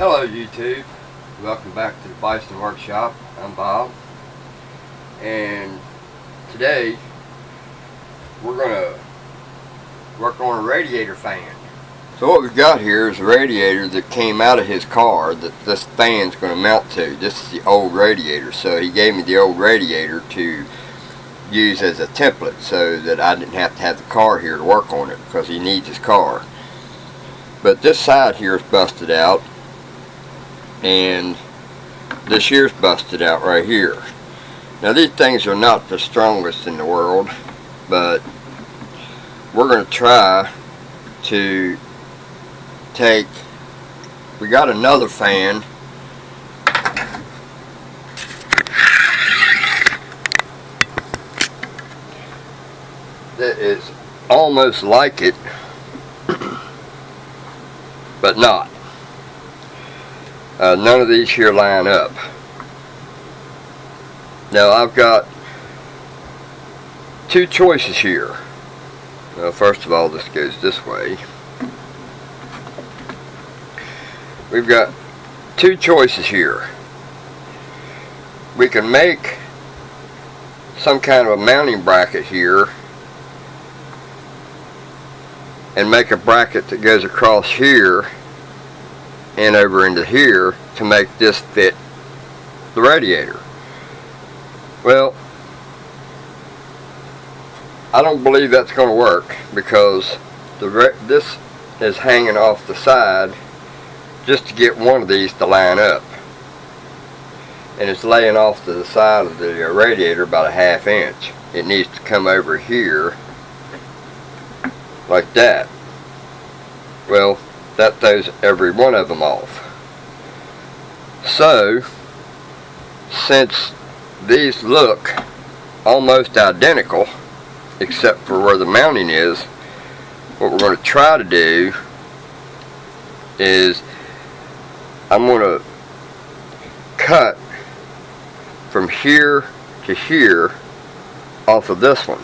Hello YouTube, welcome back to the Bison Workshop. I'm Bob, and today we're going to work on a radiator fan. So what we've got here is a radiator that came out of his car that this fan's going to mount to. This is the old radiator, so he gave me the old radiator to use as a template so that I didn't have to have the car here to work on it because he needs his car. But this side here is busted out, and this here's busted out right here. Now these things are not the strongest in the world, but we're going to try to take, we got another fan that is almost like it, but not. None of these here line up. Now I've got two choices here. Well, first of all, this goes this way. We've got two choices here. We can make some kind of a mounting bracket here and make a bracket that goes across here and over into here to make this fit the radiator. Well, I don't believe that's going to work because this is hanging off the side just to get one of these to line up, and it's laying off to the side of the radiator about a ½ inch. It needs to come over here like that. Well, that throws every one of them off. So since these look almost identical except for where the mounting is, what we're going to try to do is I'm going to cut from here to here off of this one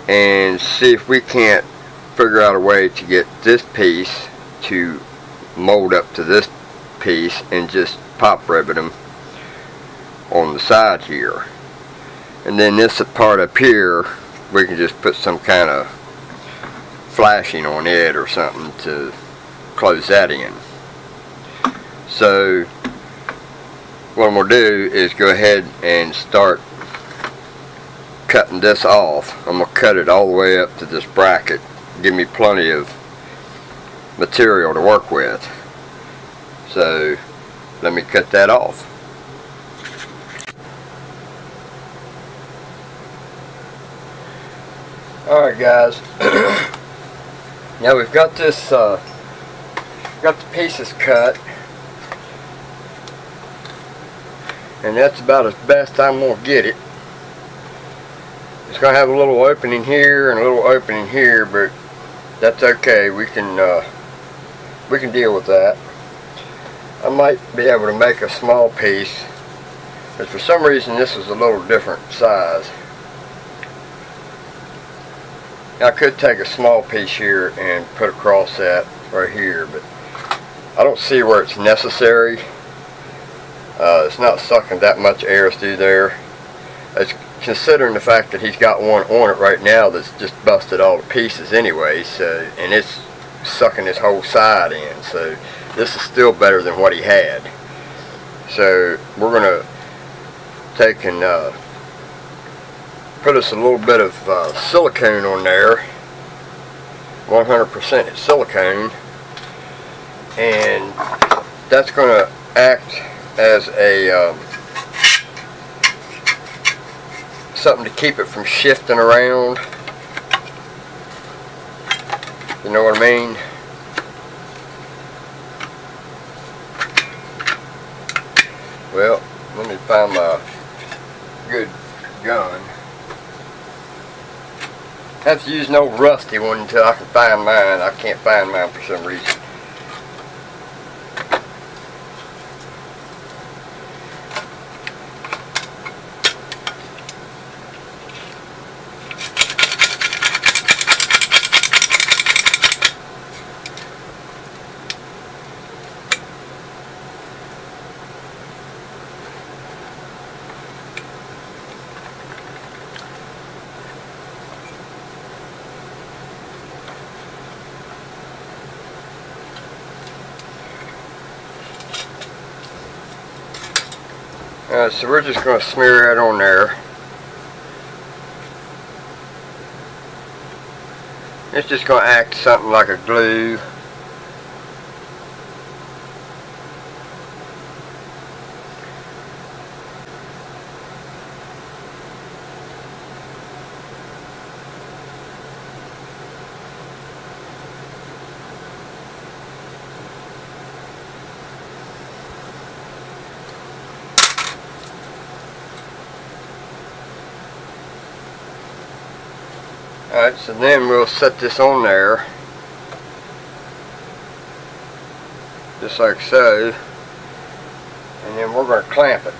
and see if we can't figure out a way to get this piece to mold up to this piece and just pop rivet them on the side here. And then this part up here we can just put some kind of flashing on it or something to close that in. So what I'm going to do is go ahead and start cutting this off. I'm going to cut it all the way up to this bracket. Give me plenty of material to work with. So let me cut that off. Alright guys, now we've got this got the pieces cut, and that's about as best I'm going to get it. It's going to have a little opening here and a little opening here, but that's okay. We can deal with that. I might be able to make a small piece, but for some reason this is a little different size. I could take a small piece here and put across that right here, but I don't see where it's necessary. It's not sucking that much air through there. It's considering the fact that he's got one on it right now that's just busted all to pieces anyway, so, and it's sucking his whole side in, so this is still better than what he had. So we're going to take and put us a little bit of silicone on there, 100% silicone, and that's going to act as a something to keep it from shifting around. You know what I mean? Well, let me find my good gun. I have to use an old rusty one until I can find mine. I can't find mine for some reason. So we're just going to smear it on there. It's just going to act something like a glue. Alright, so then we'll set this on there, just like so, and then we're going to clamp it.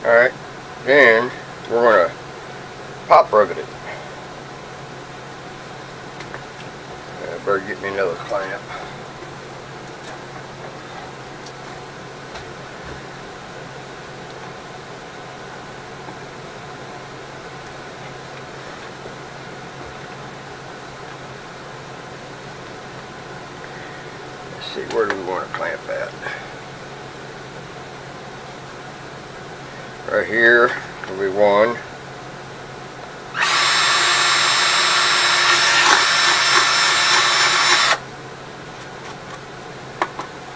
Alright, then we're going to pop rivet it. I better get me another clamp. Let's see, where do we want to clamp at? Right here will be one.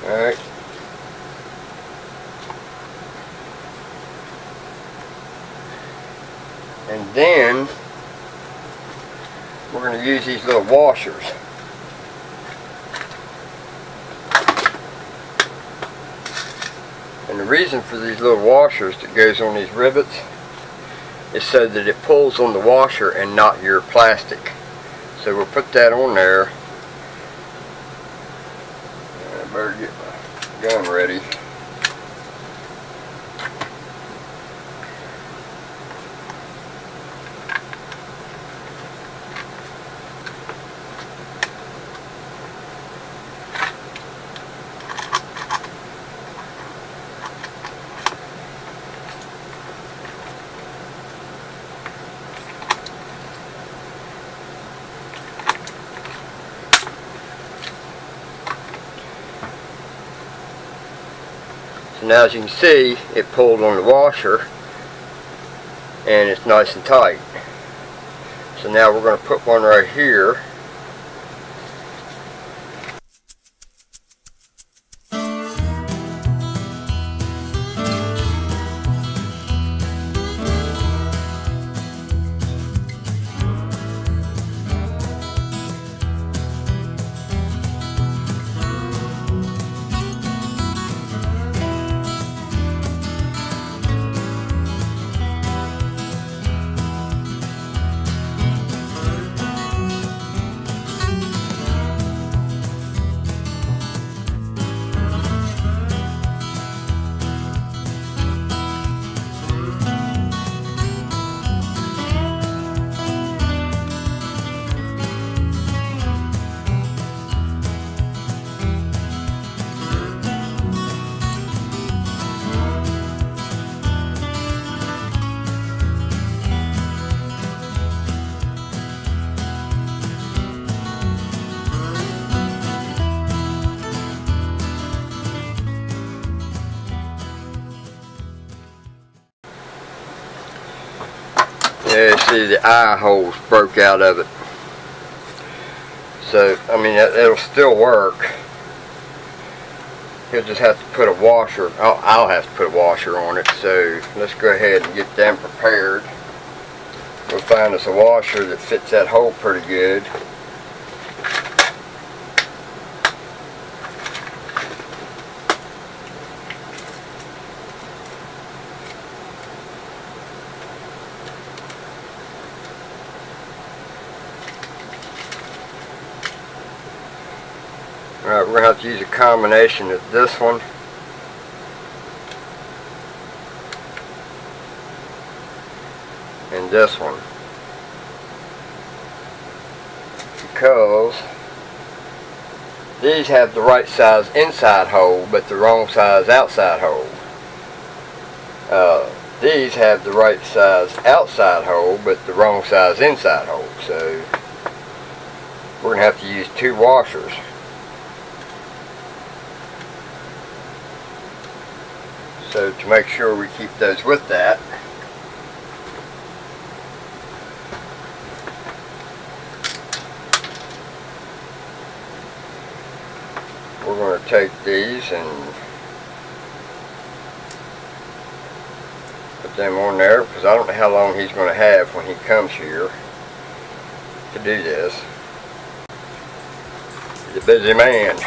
Alright. And then we're going to use these little washers. And the reason for these little washers that goes on these rivets is so that it pulls on the washer and not your plastic. So we'll put that on there. I better get my gun ready. So now, as you can see, it pulled on the washer and it's nice and tight. So now we're going to put one right here. Yeah, see the eye holes broke out of it. So, I mean, it'll still work. You'll just have to put a washer, I'll have to put a washer on it. So let's go ahead and get them prepared. We'll find us a washer that fits that hole pretty good. Alright, we're going to have to use a combination of this one and this one, because these have the right size inside hole but the wrong size outside hole. These have the right size outside hole but the wrong size inside hole, so we're going to have to use 2 washers. So to make sure we keep those with that, we're going to take these and put them on there, because I don't know how long he's going to have when he comes here to do this. He's a busy man.